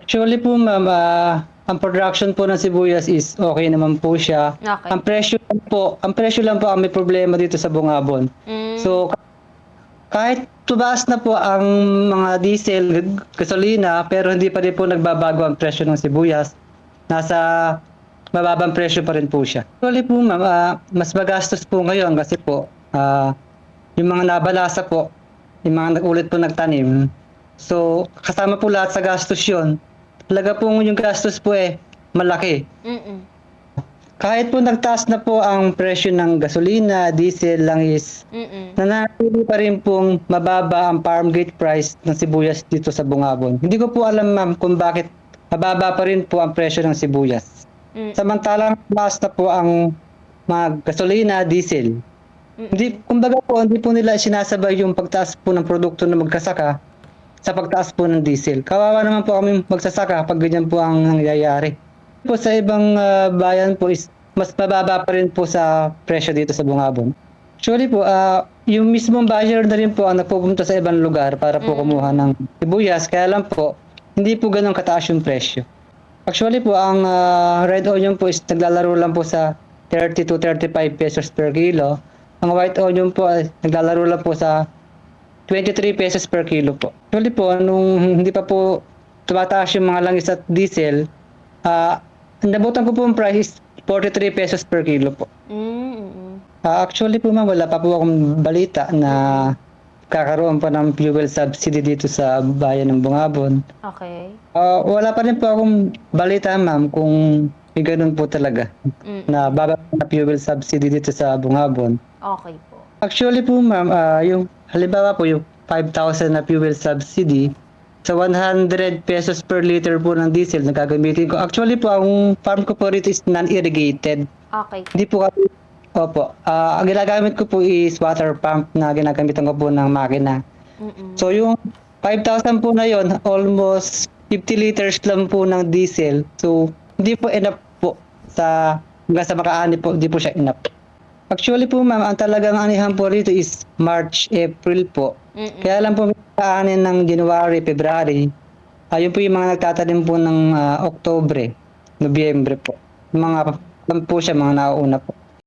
Actually po ma'am, ang production po ng sibuyas is okay naman po siya. Okay. Ang presyo lang po ang may problema dito sa Bungabon. Hmm. So, kahit tumaas na po ang mga diesel, gasolina, pero hindi pa rin po nagbabago ang presyo ng sibuyas. Nasa mababang presyo pa rin po siya. Actually po ma'am, mas magastos po ngayon kasi po, yung mga nabalasa po, yung mga ulit po nagtanim. So, kasama po lahat sa gastos yun. Talaga po yung gastos po malaki. Mm. Kahit po nagtaas na po ang presyo ng gasolina, diesel, langis, Mm. nanatili pa rin pong mababa ang farm gate price ng sibuyas dito sa Bungabon. Hindi ko po alam ma'am kung bakit mababa pa rin po ang presyo ng sibuyas. Mm. Samantalang taas na po ang mga gasolina, diesel. Mm. Hindi po nila sinasabay yung pagtaas po ng produkto na magkasaka sa pagtaas po ng diesel. Kawawa naman po kami magsasaka pag ganyan po ang nangyayari. Po sa ibang bayan po is mas mababa pa rin po sa presyo dito sa Bungabon. Actually po, yung mismong buyer na rin po ang nagpupunta sa ibang lugar para po kumuha ng sibuyas. Kaya lang po, hindi po ganun kataas yung presyo. Actually po, ang red onion po is naglalaro lang po sa 30 to 35 pesos per kilo. Ang white onion po ay naglalaro lang po sa 23 pesos per kilo po. Actually po, nung hindi pa po tumataas yung mga langis at diesel, nabutan ko po ang price is 43 pesos per kilo po. Mm. Actually po ma'am, wala pa po akong balita na kakaroon pa ng fuel subsidy dito sa bayan ng Bungabon. Okay. Wala pa rin po akong balita ma'am kung may ganun po talaga na bababa na fuel subsidy dito sa Bungabon. Okay po. Actually po ma'am, yung halimbawa po yung 5,000 na fuel subsidy sa 100 pesos per liter po ng diesel na gagamitin ko. Actually po, ang farm ko po rito is non-irrigated. Okay. Hindi po kami, opo. Ang ginagamit ko po is water pump na ginagamitan ko po ng makina. Mm. So yung 5,000 po na yon, almost 50 liters lang po ng diesel. So hindi po enough po hanggang sa makaani po, hindi po siya enough. Actually po ma'am, ang talagang anihan po rito is March, April po. Kaya lang po may kaanin ng January, February. Ayun po yung mga nagtatanim po ng Oktubre, Nobyembre po. Mga po siya, mga nauuna po.